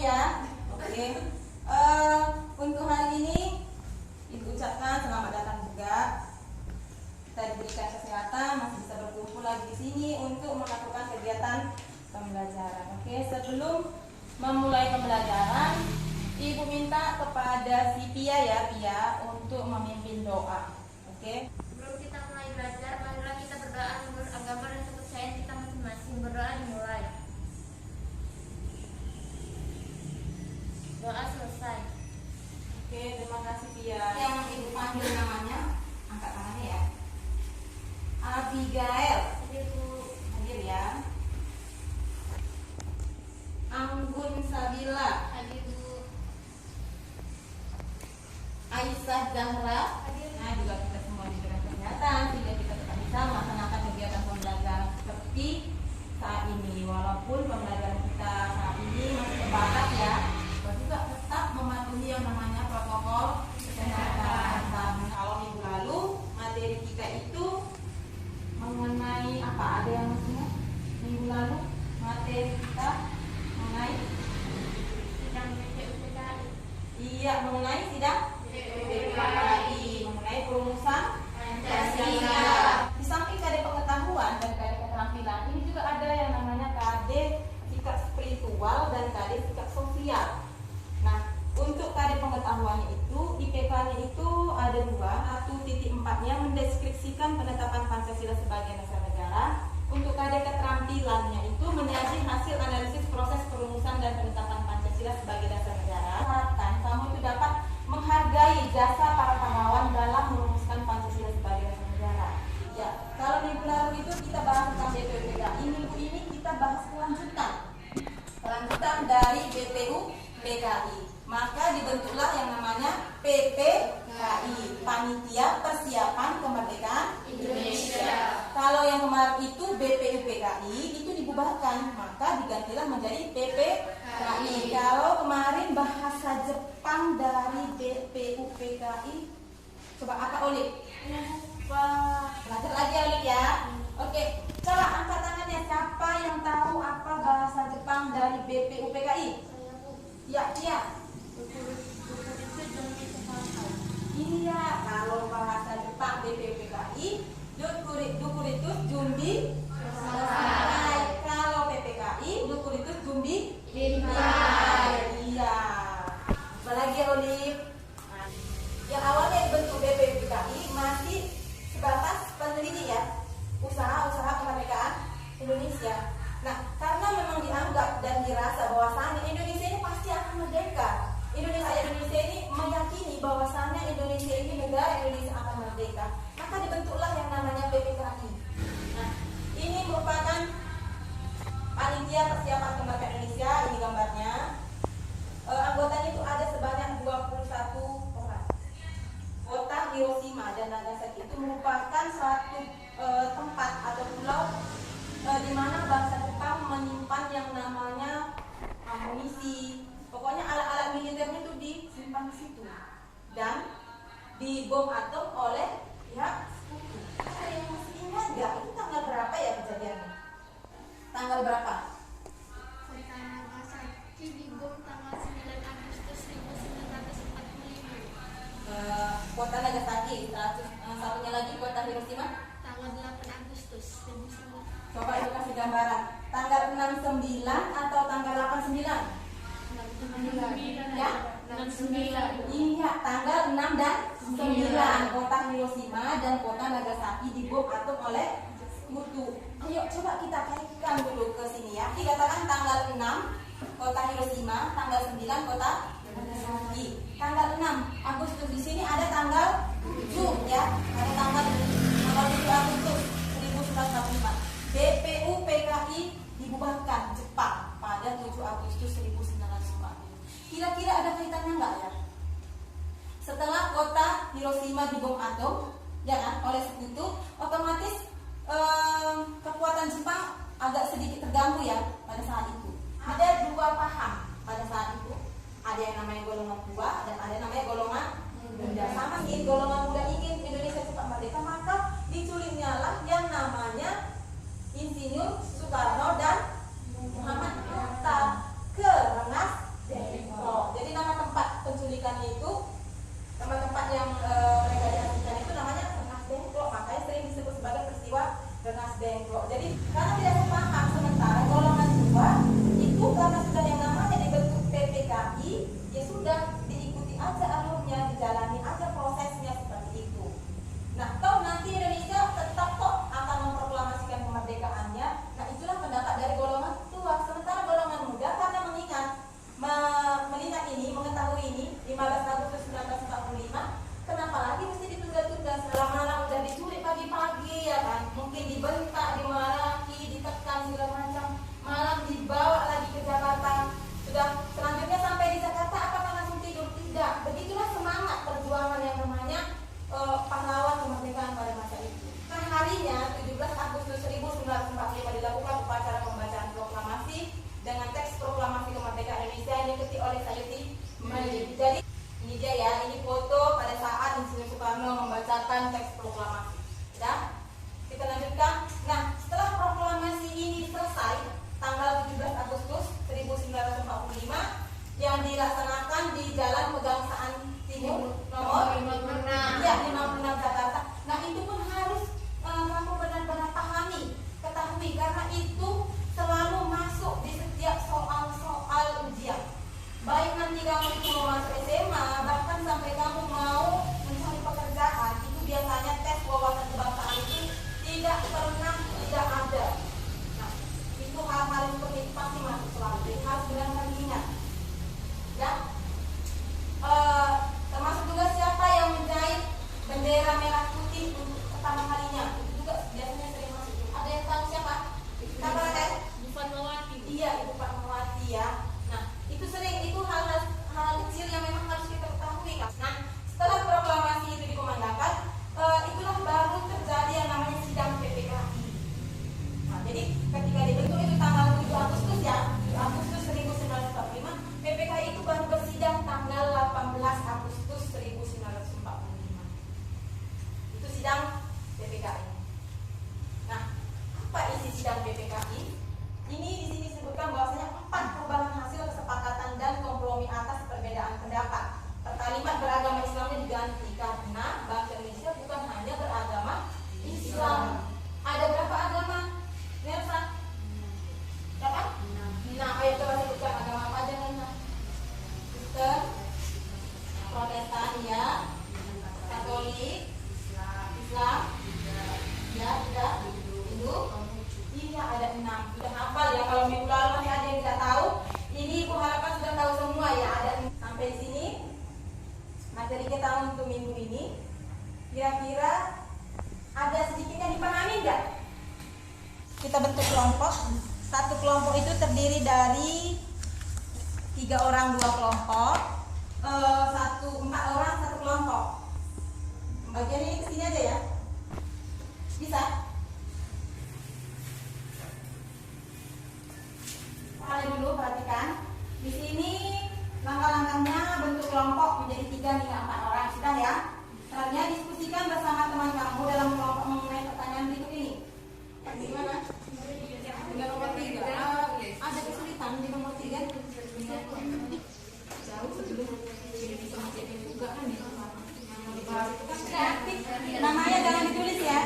ya. Oke. Untuk hari ini Ibu ucapkan selamat datang juga. Kita diberikan kesehatan, masih bisa berkumpul lagi di sini untuk melakukan kegiatan pembelajaran. Oke, sebelum memulai pembelajaran, Ibu minta kepada si Pia ya, Pia, untuk memimpin doa. Oke. Sebelum kita mulai belajar, marilah kita berdoa menurut agama dan kepercayaan kita masing-masing. Berdoa dimulai. Doa selesai. Oke, terima kasih Pia. Yang Ibu panggil namanya, angkat tangannya ya. Abigail, hadir ya. Anggun Sabila, Hadir Bu. Aisyah Zahra. Nah, juga kita semua diberikan kesehatan sehingga kita tetap bisa melaksanakan kegiatan pembelajaran seperti saat ini. Walaupun pembelajaran kita saat ini masih terbatas ya, kita juga tetap mematuhi yang namanya protokol kesehatan. Kalau minggu lalu materi kita itu mengenai apa? Ada yang masih ingat? Minggu lalu materi kita mengenai Sidang BPUPKI. iya mengenai sidang BPUPKI, mengenai perumusan Pancasila. Di samping KD pengetahuan dan KD keterampilan, ini juga ada yang namanya KD sikap spiritual dan KD sikap sosial. Nah, untuk KD pengetahuannya itu, IPK-nya itu ada dua. 1.4-nya mendeskripsikan penetapan Pancasila sebagai dasar negara. Untuk KD keterampilannya itu menyaji hasil analisis proses perumusan dan penetapan Pancasila sebagai dasar negara. Harapkan kamu itu dapat menghargai jasa para pahlawan dalam merumuskan Pancasila sebagai dasar negara. Ya, kalau minggu lalu itu kita bahas tentang BPUPKI, minggu ini kita bahas kelanjutan dari BPUPKI. Maka dibentuklah yang namanya PPKI, Panitia Persiapan Kemerdekaan Indonesia. Kalau yang kemarin itu BPUPKI itu dibubarkan, maka digantilah menjadi PPKI. Kalau kemarin bahasa Jepang dari BPUPKI, coba apa Oli? Belajar lagi Oli ya. Oke, coba angkat tangannya siapa yang tahu apa bahasa Jepang dari BPUPKI? Ya, iya. Iya, kalau bahasa Jepang BPUPKI, Dukuritus Jumbi Selesai. Kalau PPKI, Dukuritus Jumbi Dimulai. Iya. Apalagi Olive. Nah, yang awalnya dibentuk BPUPKI masih sebatas peneliti ya, usaha-usaha kemerdekaan Indonesia. Nah, karena memang dianggap dan dirasa bahwasannya Indonesia ini pasti akan merdeka. Indonesia ini meyakini bahwasannya Indonesia ini negara Indonesia akan merdeka. Maka dibentuklah yang namanya PPKI. Nah, ini merupakan panitia persiapan kemerdekaan Indonesia. Ini gambarnya. Anggotanya itu ada sebanyak 21 orang. Kota Hiroshima dan Nagasaki itu merupakan suatu tempat atau pulau di mana bangsa Jepang menyimpan yang namanya amunisi. Pokoknya alat-alat militernya itu disimpan di situ dan dibom atom oleh pihak sekutu. Ada yang masih ingat nggak? Itu tanggal berapa ya kejadiannya? Tanggal berapa? Kota Nagasaki dibom tanggal 9 Agustus 1945. Kota Nagasaki, satunya lagi kota Hiroshima. Tanggal 8 Agustus 1945. Coba itu kasih gambaran. Tanggal 69 atau tanggal 89? Ya? 69. Iya, tanggal 6 dan 9 kota Hiroshima dan kota Nagasaki dibom atom oleh sekutu. Ayo coba kita kaitkan dulu ke sini ya. Dikatakan tanggal 6 kota Hiroshima, tanggal 9 kota Nagasaki. Tanggal 6 Agustus di sini ada tanggal 7 ya. Ada tanggal 7 Agustus 1945. BPUPKI dibubarkan Jepang pada 7 Agustus 1945. Kira-kira ada kaitannya enggak ya? Setelah kota Hiroshima dibom atom, ya kan, oleh sekutu, otomatis kekuatan Jepang agak sedikit terganggu ya pada saat itu. Ada dua paham pada saat itu. Ada yang namanya golongan tua dan ada yang namanya golongan muda. Sama sih, golongan muda ingin Indonesia cepat merdeka, maka diculiknya lah yang namanya Insinyur Soekarno dan Muhammad Hatta ke Rengas Dengklok. yang dilaksanakan di Jalan Pegangsaan Timur nomor 56 Jakarta. Nah, itu pun harus kamu benar-benar ketahui karena itu selalu masuk di setiap soal-soal ujian. Baik nanti kamu itu mau masuk SMA, bahkan sampai kamu mau mencari pekerjaan, itu biasanya tes wawasan kebangsaan itu tidak pernah tidak ada. Nah, itu hal-hal seperti itu pasti masuk selalu. Jadi harus benar-benar ingat. Ya, termasuk juga siapa yang menjahit bendera merah putih untuk pertama kalinya. Itu juga biasanya sering masuk. Ada yang tahu siapa? Siapa kan? Bu Fatmawati. Iya, Ibu Fatmawati ya. Nah, itu sering, itu hal-hal kecil yang memang harus kita ketahui kan. Nah, setelah proklamasi itu dikumandangkan, itulah baru terjadi yang namanya sidang PPKI. Nah, jadi ketika dibentuk itu tanggal 7 Agustus ya, 7 Agustus 1945, PPKI itu baru bersidang tanggal 18 Agustus 1945. Itu sidang PPKI. Nah, apa isi sidang PPKI? Ini di sini disebutkan bahwasanya 4 perubahan hasil kesepakatan dan kompromi atas perbedaan pendapat. Kalimat beragama Islamnya diganti karena bangsa Indonesia bukan hanya beragama Islam. Ada berapa agama? Nelsa? Berapa? Nah, ayo coba sebutkan agama apa aja Nelsa? Kristen, Protestan ya, Katolik, Islam, ya, tidak, Hindu. Iya, ada 6. Sudah hafal ya. Kalau minggu lalu masih ada yang tidak tahu, ini Ibu harapkan sudah tahu semua ya. Ada sampai sini materi kita untuk minggu ini. Kira-kira ada sedikit yang dipahami enggak? Kita bentuk kelompok. Satu kelompok itu terdiri dari 3 orang 2 kelompok. 4 orang 1 kelompok. Bagian ini kesini aja ya. Bisa? Kalian dulu perhatikan. Di sini langkah-langkahnya bentuk kelompok menjadi 3 hingga 4 orang. Sudah ya? Selanjutnya diskusikan bersama teman kamu dalam kelompok mengenai pertanyaan berikut ini. Gimana? Dengan nomor 3. Ada kesulitan di nomor 3. Jauh sebelum bisa menjadi juga kan ya. Namanya jangan ditulis ya.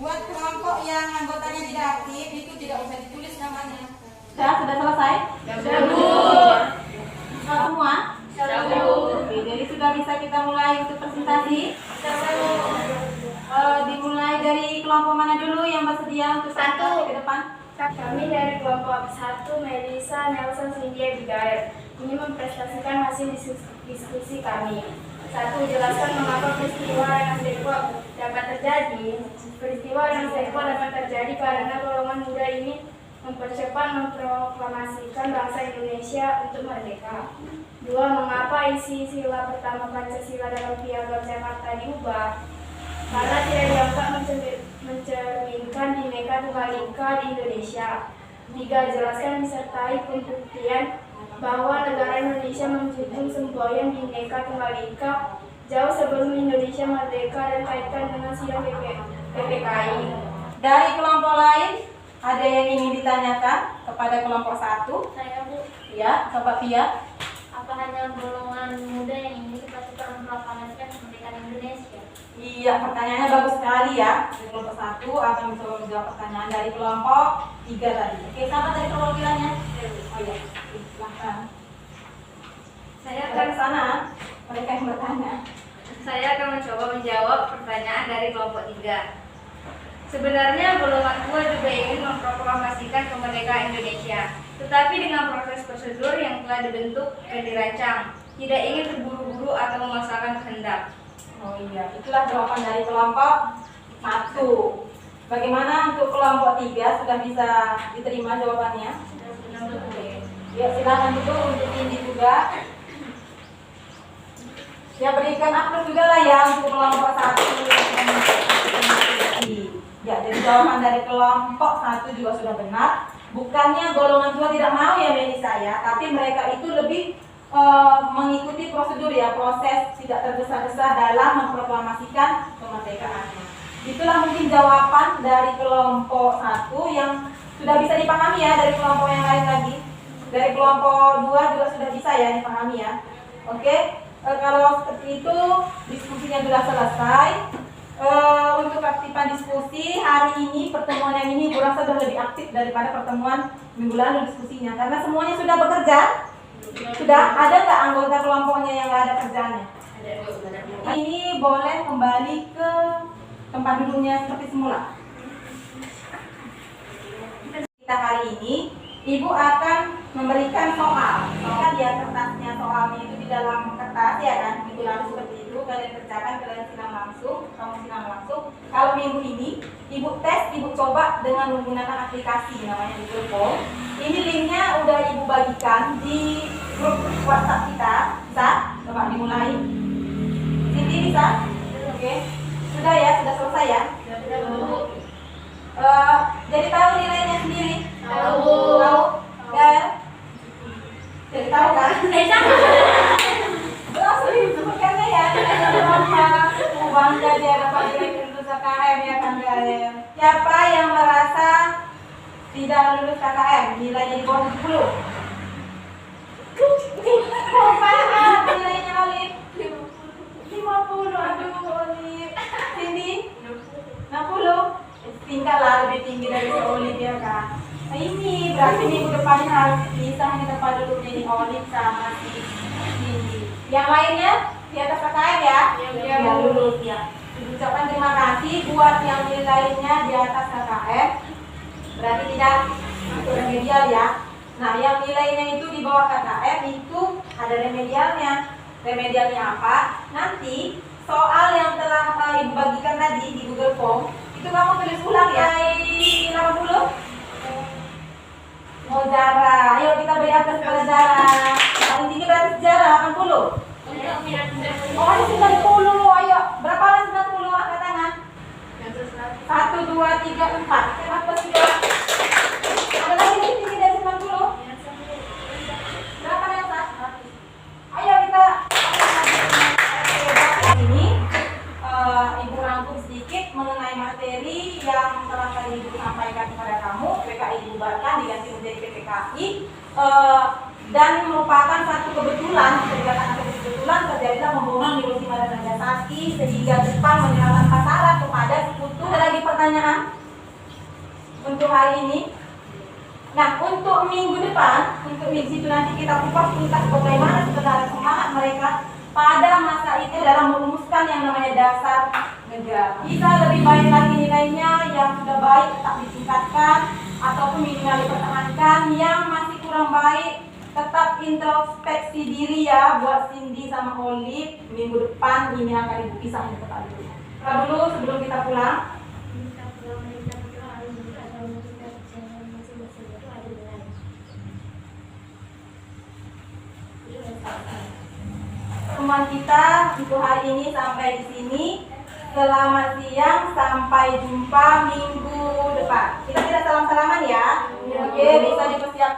Buat kelompok yang anggotanya tidak aktif itu tidak usah ditulis namanya. Sudah selesai? Sudah, Bu. Semua? Sudah, Bu. Oke, jadi sudah bisa kita mulai untuk presentasi. Dimulai dari kelompok mana dulu yang bersedia untuk presentasi ke depan? Kami dari kelompok 1, Melisa, Nelson, Cynthia, Abigail, ini mempresentasikan hasil diskusi kami. 1. Jelaskan mengapa peristiwa Rengas Dengklok dapat terjadi. Peristiwa Rengas Dengklok dapat terjadi karena golongan muda ini mempercepat memproklamasikan bangsa Indonesia untuk merdeka. 2. Mengapa isi sila pertama Pancasila dalam Piagam Jakarta diubah? Karena tidak dianggap mencerminkan Bhinneka Tunggal Ika di Indonesia. 3. Jelaskan disertai pembuktian bahwa negara Indonesia menjunjung semboyan Bhinneka Tunggal Ika jauh sebelum Indonesia merdeka dan kaitkan dengan sidang PPKI. Dari kelompok lain, ada yang ingin ditanyakan kepada kelompok 1? Saya, Bu. Ya, coba Pia. Apa hanya golongan muda yang ingin kita memproklamasikan kemerdekaan Indonesia? Iya, pertanyaannya bagus sekali ya. Dari kelompok 1 akan mencoba menjawab pertanyaan dari kelompok 3 tadi. Oke, sama dari perwakilannya? Oh iya, silahkan. Saya Ke sana, mereka yang bertanya. akan mencoba menjawab pertanyaan dari kelompok 3. Sebenarnya golongan 2 juga ingin memproklamasikan kemerdekaan Indonesia, tetapi dengan proses prosedur yang telah dibentuk dan dirancang, tidak ingin terburu-buru atau memaksakan kehendak. Oh iya, itulah jawaban dari kelompok 1. Bagaimana untuk kelompok 3? Sudah bisa diterima jawabannya? Oke. Ya, silakan dulu untuk ini juga. Ya, berikan aplaus juga lah ya untuk kelompok 1. Ya, jadi jawaban dari kelompok 1 juga sudah benar. Bukannya golongan 2 tidak mau ya Melisa ya, tapi mereka itu lebih mengikuti prosedur ya, proses tidak tergesa-gesa dalam memproklamasikan kemerdekaannya. Itulah mungkin jawaban dari kelompok 1 yang sudah bisa dipahami ya dari kelompok yang lain lagi. dari kelompok 2 juga sudah bisa ya dipahami ya. Oke, kalau seperti itu diskusinya sudah selesai. Untuk aktifan diskusi hari ini, pertemuan yang ini kurasa sudah lebih aktif daripada pertemuan minggu lalu diskusinya, karena semuanya sudah bekerja. Sudah ada nggak anggota kelompoknya yang nggak ada kerjaannya? Ini boleh kembali ke tempat duduknya seperti semula. Kita hari ini Ibu akan memberikan soal. Soal di kertasnya, soalnya itu di dalam kertas ya kan. Minggu lalu seperti itu kalian kerjakan, kalian silang langsung, kamu silang langsung. Kalau minggu ini Ibu tes, Ibu coba dengan menggunakan aplikasi namanya Google Form. Ini linknya udah Ibu bagikan di grup WhatsApp kita. Bisa? Coba dimulai. Sini bisa? Oke. Sudah ya, sudah selesai ya. Jadi tahu nilainya sendiri? Tahu. Dan jadi tahu kan? Langsung disebutkannya ya nilainya berapa? Bangga dia dapat nilai lulus KKM ya kan guys. Siapa yang merasa tidak lulus KKM nilainya di bawah 70? Berapa nilainya Olip? 50. Aduh Olip. Sini 60. Tinggal lah lebih tinggi dari Olip ya kan. Nah ini berarti minggu depannya harus bisa di tempat duduknya di Olip sama si Cindy. Yang lainnya di atas KKM ya? Ya lulus ya. Ucapkan terima kasih buat yang nilainya di atas KKM. Berarti tidak masuk remedial ya. Nah yang nilainya itu di bawah KKM itu ada remedialnya. Remedialnya apa? Nanti soal yang telah Ibu bagikan tadi di Google Form itu kamu tulis ulang ya. 80. Oh Zara, ayo kita beri atas kepada Zara. Paling tinggi berarti Zara 80. Oh ini 90, ayo. Berapa lah 90? Angkat tangan. 1, 2, 3, 4. Apa sudah? Ada lagi yang tinggi dari 90? Berapa Nelsa? Ayo kita. Ini Ibu rangkum sedikit mengenai materi yang telah tadi Ibu sampaikan kepada kamu. PKI dibubarkan diganti menjadi PPKI dan merupakan satu kebetulan, kebetulan terjadilah pembohongan di Rusi Mada Nagasaki sehingga Jepang menyerahkan pasaran kepada sekutu. Ada lagi pertanyaan untuk hari ini? Nah, untuk minggu depan, untuk minggu itu nanti kita kupas tuntas bagaimana sebenarnya semangat mereka pada masa itu dalam merumuskan yang namanya dasar negara. Bisa lebih baik lagi nilainya, yang sudah baik tetap ditingkatkan ataupun minimal dipertahankan, yang masih kurang baik tetap introspeksi diri ya buat Cindy sama Olip. Minggu depan ini akan Ibu pisah di tempat dulu. Dulu sebelum kita pulang. Teman kita untuk hari ini sampai di sini. Selamat siang, sampai jumpa minggu depan. Kita tidak salam-salaman ya. Oke, bisa dipersiapkan.